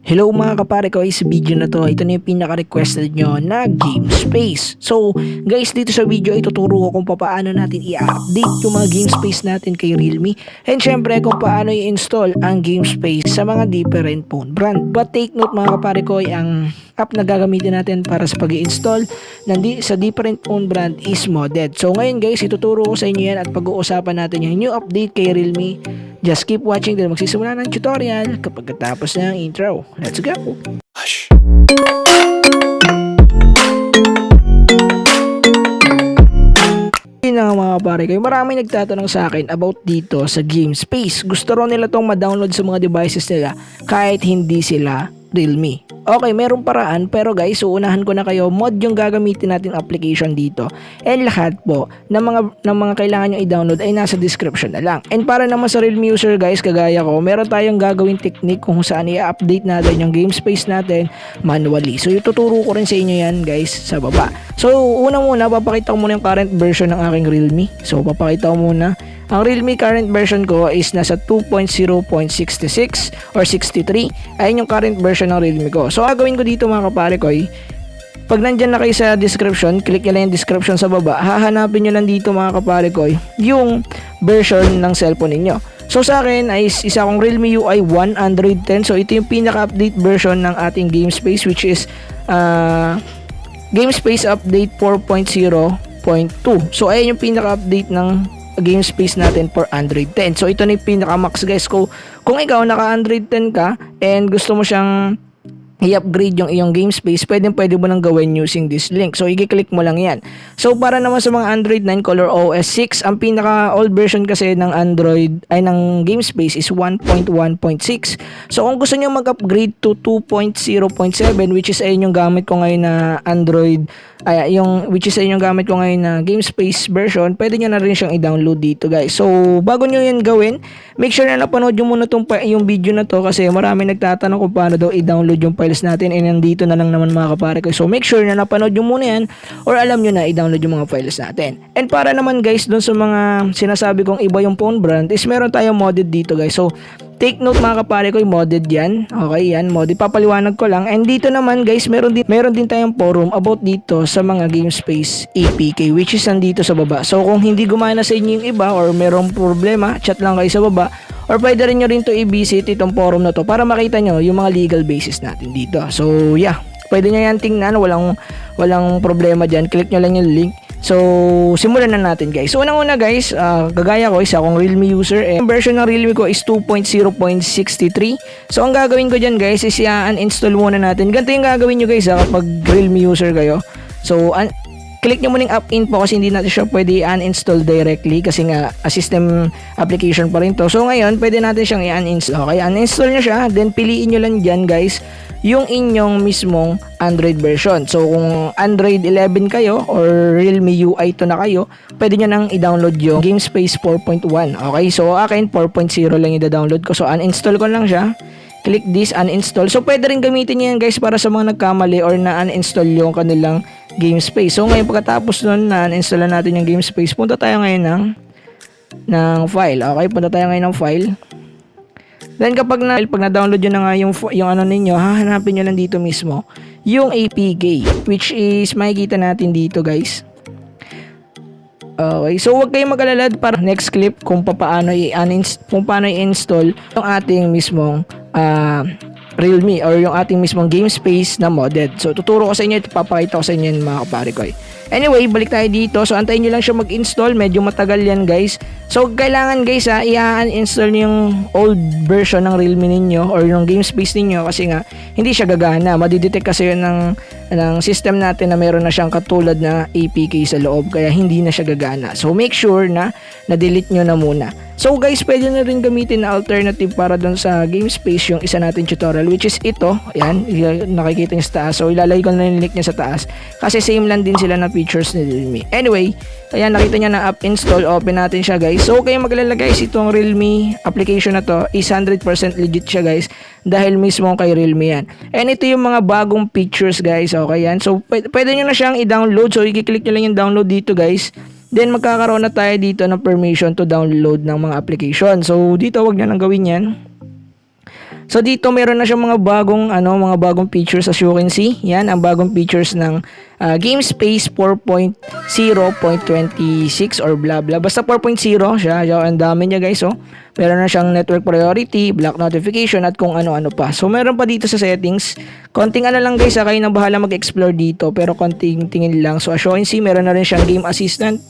Hello mga Kaparekoy, sa video na to, ito na yung pinaka-requested nyo na game space. So guys, dito sa video ituturo ko kung paano natin i-update yung mga game space natin kay Realme. And syempre kung paano i-install ang game space sa mga different phone brand. But take note mga Kaparekoy, ang app na gagamitin natin para sa pag-i-install sa different phone brand is modded. So ngayon guys, ituturo ko sa inyo yan at pag-uusapan natin yung new update kay Realme. Just keep watching dahil magsisimula ng tutorial kapag katapos na ang intro. Let's go! Hush! Na mga pare kayo, marami nagtatanong sa akin about dito sa game space. Gusto rin nila tong ma-download sa mga devices nila kahit hindi sila Realme. Okay, merong paraan pero guys, uunahan ko na kayo, mod yung gagamitin natin application dito. And lahat po ng mga kailangan nyo i-download ay nasa description na lang. And para naman sa Realme user guys, kagaya ko, meron tayong gagawin technique kung saan i-update natin yung game space natin manually. So ituturo ko rin sa inyo yan guys sa baba. So una muna, papakita ko muna yung current version ng aking Realme. So papakita ko muna. Ang Realme current version ko is nasa 2.0.66 or 63. Ayun yung current version ng Realme ko. So gagawin ko dito mga Kaparekoy, pag nandyan na kayo sa description, click nyo lang yung description sa baba, hahanapin nyo lang dito mga Kaparekoy yung version ng cellphone ninyo. So sa akin ay isa akong Realme Ui 110. So ito yung pinaka-update version ng ating game space, which is game space update 4.0.2. So ayun yung pinaka-update ng game space natin for Android 10. So ito na yung pinaka-max guys. Kung ikaw naka Android 10 ka and gusto mo siyang i-upgrade yung iyong game space, pwede mo nang gawin using this link. So i-click mo lang yan. So para naman sa mga Android 9 Color OS 6, ang pinaka-old version kasi ng Android ay ng game space is 1.1.6. So kung gusto niyo mag-upgrade to 2.0.7, which is ayun yung gamit ko ngayon na Android, which is yung gamit ko ngayon na game space version, pwede nyo na rin siyang i-download dito guys. So bago nyo yan gawin, make sure na napanood nyo muna yung video na to kasi marami nagtatanong kung paano daw i-download yung files natin, and nandito na lang naman mga Kaparekoy. So make sure na napanood nyo muna yan or alam nyo na i-download yung mga files natin. And para naman guys dun sa mga sinasabi kong iba yung phone brand is meron tayong modded dito guys. So take note mga Kaparekoy, modded yan. Okay, yan, modded. Papaliwanag ko lang. And dito naman guys, meron din tayong forum about dito sa mga game space APK, which is nandito sa baba. So kung hindi gumana sa inyo yung iba or merong problema, chat lang kayo sa baba. Or pwede rin nyo rin to i-visit itong forum na to para makita nyo yung mga legal basis natin dito. So yeah, pwede nyo yan tingnan. Walang problema dyan. Click nyo lang yung link. So, simulan na natin guys. So, unang-una guys, kagaya ko, isa akong Realme user. Ang version ng Realme ko is 2.0.63. So, ang gagawin ko dyan guys is i-uninstall muna natin. Ganito yung gagawin nyo guys kapag Realme user kayo. So, click nyo muna yung app info kasi hindi natin siya pwede i-uninstall directly kasi nga system application pa rin to. So, ngayon, pwede natin siyang i-uninstall. Okay, uninstall nyo siya. Then, piliin nyo lang dyan guys yung inyong mismong Android version. So kung Android 11 kayo or Realme Ui to na kayo, pwede nyo nang i-download yung game space 4.1. Okay, so akin 4.0 lang i-download ko. So uninstall ko lang siya. Click this, uninstall. So pwede rin gamitin nyo yan guys para sa mga nagkamali or na uninstall yung kanilang game space. So ngayon pagkatapos nun na uninstall na natin yung game space, punta tayo ngayon ng file. Okay, punta tayo ngayon ng file. Then pag na-download nyo na nga yung ano ninyo, hahanapin nyo lang dito mismo yung APK, which is makikita natin dito guys. Okay, so huwag kayong mag-alala para next clip kung paano i-install yung ating mismong Realme or yung ating mismong game space na modded. So tuturo ko sa inyo, ipapakita ko sa inyo mga Kaparekoy. Anyway, balik tayo dito. So antayin nyo lang siya mag-install. Medyo matagal yan guys. So kailangan guys i-uninstall nyo yung old version ng Realme ninyo or yung game space ninyo kasi nga hindi siya gagana. Madidetect kasi yun ng system natin na meron na siyang katulad na APK sa loob kaya hindi na siya gagana. So make sure na na-delete nyo na muna. So guys, pwede na rin gamitin na alternative para dun sa game space yung isa natin tutorial, which is ito. Ayan, nakikita nyo sa taas. So ilalagay ko na yung link niya sa taas kasi same lang din sila na features ni Realme. Anyway, ayan, nakita nyo na app install. Open natin siya guys. So kayo maglalagay itong Realme application na to is 100% legit siya guys dahil mismo kay Realme yan. And ito yung mga bagong features guys. Okay yan. So pwede nyo na siyang i-download. So i-click nyo lang yung download dito guys. Then magkakaroon na tayo dito ng permission to download ng mga application. So dito wag nyo nang gawin yan. So dito meron na siyang mga bagong features as you can see. Yan ang bagong features ng Game Space 4.0.26 or blah blah. Basta 4.0 siya. Ang dami niya guys, oh. Meron na siyang network priority, block notification at kung ano-ano pa. So meron pa dito sa settings. Konting ano lang guys, kayo nang bahala mag-explore dito, pero konting tingin lang. So as you can see, meron na rin siyang game assistant.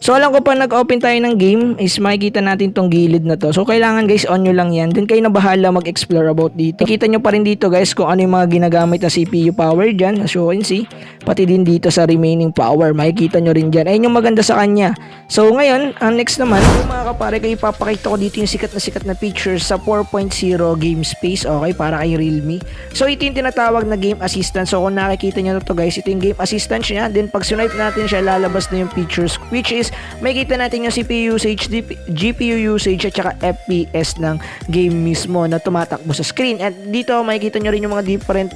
So alam ko pa nag-open tayo ng game is makikita natin tong gilid na to. So kailangan guys on nyo lang yan. Then kayo na bahala mag-explore about dito. Nakita nyo pa rin dito guys kung ano yung mga ginagamit na CPU power dyan. As you can see. Pati din dito sa remaining power. Makikita nyo rin dyan. Ayun yung maganda sa kanya. So ngayon, ang next naman, yung mga kapare kayo ipapakita ko dito yung sikat na features sa 4.0 game space. Okay, para kay Realme. So ito yung tinatawag na game assistant. So kung nakikita nyo to guys, ito yung game assistant niya. Then pag swipe natin siya, lalabas na yung features which is makikita natin yung CPU usage, GPU usage at saka FPS ng game mismo na tumatakbo sa screen. At dito makikita nyo rin yung mga different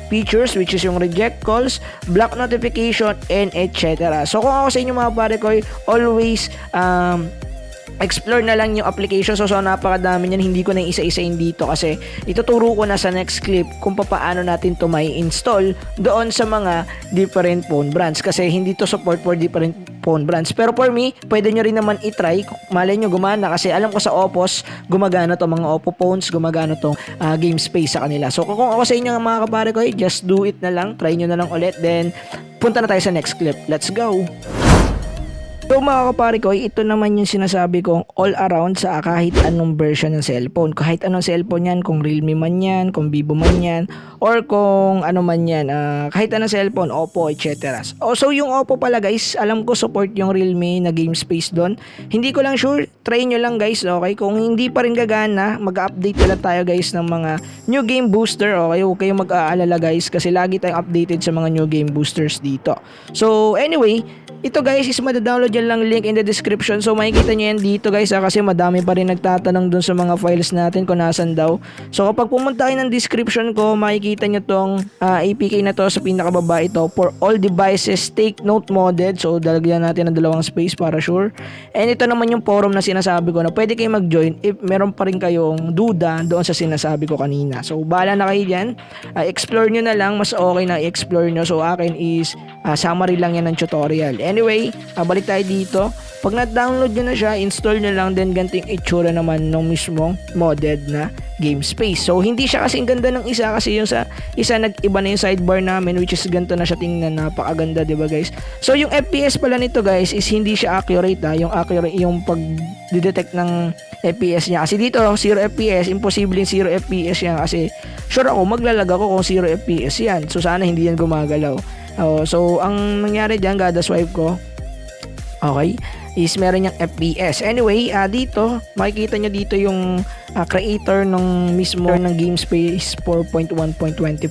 features which is yung reject calls, block notification, and etc. So kung ako sa inyo mga pare ko, always explore na lang yung application. So napakadami niyan, hindi ko na isa-isain dito kasi ituturo ko na sa next clip kung paano natin to may install doon sa mga different phone brands kasi hindi to support for different phone brands. Pero for me, pwede nyo rin naman itry. Malay nyo gumana kasi alam ko sa Oppos, gumagana to mga Oppo phones, gumagana to game space sa kanila. So kung ako sa inyo mga kapare ko, just do it na lang. Try nyo na lang ulit. Then punta na tayo sa next clip. Let's go! So mga kapare ko, ito naman yung sinasabi kong all around sa kahit anong version ng cellphone. Kahit anong cellphone yan, kung Realme man yan, kung Vivo man yan, or kung ano man yan, kahit anong cellphone, Oppo, etc. So yung Oppo pala guys, alam ko support yung Realme na game space doon. Hindi ko lang sure, try nyo lang guys, okay? Kung hindi pa rin gagana, mag-update na tayo guys ng mga new game booster, okay? Huwag kayong mag-aalala guys kasi lagi tayong updated sa mga new game boosters dito. So anyway, ito guys is madadownload yan lang, link in the description. So makikita nyo yan dito guys kasi madami pa rin nagtatanong dun sa mga files natin kung nasan daw. So kapag pumunta kayo ng description ko, makikita nyo tong APK na to sa pinakababa ito. For all devices, take note modded. So dalagyan natin ng 2 space para sure. And ito naman yung forum na sinasabi ko na pwede kayo mag-join if meron pa rin kayong duda doon sa sinasabi ko kanina. So bahala na kayo dyan. Explore nyo na lang, mas okay na i-explore nyo. So akin is summary lang yan ng tutorial. Anyway, balik tayo dito. Pag na-download nyo na siya, install nyo lang, then ganting itsura naman ng mismong modded na game space. So hindi siya kasing ganda ng isa kasi yung sa isa nag-iba na yung sidebar namin which is ganito na siya tingnan, napakaganda, 'di ba guys? So yung FPS pala nito guys is hindi siya accurate yung accurate yung pag-detect ng FPS niya. Kasi dito 0 FPS, imposible 0 FPS yan kasi sure ako maglalag ako kung 0 FPS yan. So sana hindi yan gumagalaw. So ang nangyari diyan, kada swipe ko, okay, is meron yung FPS. Anyway, dito makikita nyo dito yung creator ng mismo ng Game Space 4.1.25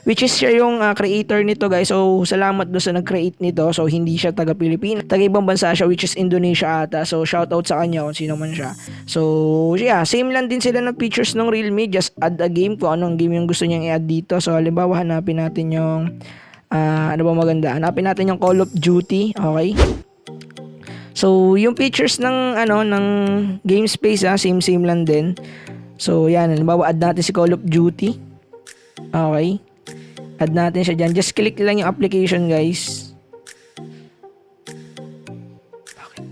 which is siya yung creator nito guys. So salamat do sa nag-create nito. So hindi siya taga Pilipinas, taga ibang bansa siya which is Indonesia ata. So shoutout sa kanya kung sino man siya. So yeah, same lang din sila ng features ng Realme, just add a game kung anong game yung gusto niyang i-add dito. So halimbawa hanapin natin yung ano ba maganda? Hanapin natin yung Call of Duty, okay? So, yung features ng ng game space same lang din. So, yan, halimbawa add natin si Call of Duty. Okay? Add natin siya diyan. Just click lang yung application, guys.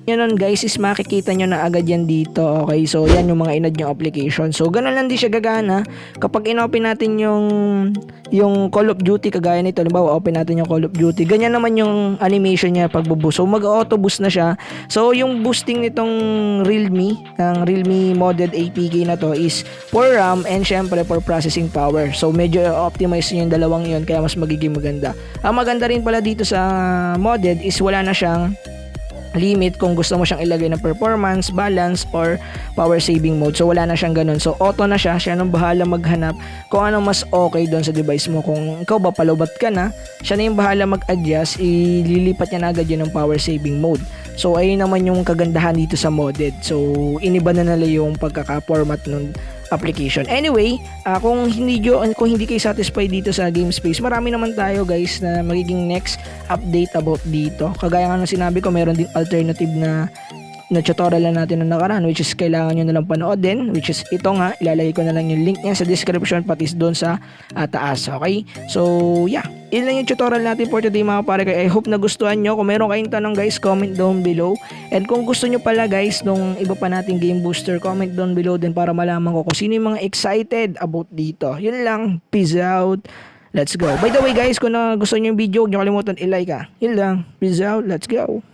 Yan nun guys is makikita nyo na agad yan dito. Okay, so yan yung mga inad yung application. So ganun lang din siya gagana kapag inopen natin yung Call of Duty kagaya nito. Halimbawa open natin yung Call of Duty, ganyan naman yung animation niya pag boost. So mag-auto boost na siya. So yung boosting nitong Realme modded APK na to is for RAM and syempre for processing power. So medyo optimize yung dalawang yun kaya mas magiging maganda. Ang maganda rin pala dito sa modded is wala na siyang limit kung gusto mo siyang ilagay ng performance, balance, or power saving mode. So wala na siyang ganun. So auto na siya nang bahala maghanap kung ano mas okay doon sa device mo. Kung ikaw ba palubat ka na, siya na yung bahala mag-adjust, ililipat niya na agad yun ng power saving mode. So ayun naman yung kagandahan dito sa modded. So iniba na nila yung pagkaka-format ng application. Anyway, kung hindi kayo satisfied dito sa game space, marami naman tayo guys na magiging next update about dito. Kagaya nga ng sinabi ko, meron din alternative na na tutorial na natin na nakaraan, which is kailangan nyo na lang panoodin, which is ito nga, ilalagay ko na lang yung link niya sa description pati doon sa taas, okay? So yeah, yun lang yung tutorial natin for today mga pare. I hope na gustuhan nyo. Kung meron kayong tanong guys, comment down below. And kung gusto nyo pala guys nung iba pa nating game booster, comment down below din para malaman ko kung sino yung mga excited about dito. Yun lang, peace out, let's go. By the way guys, kung gusto nyo yung video, huwag nyo kalimutan i-like ha. Yun lang, peace out, let's go.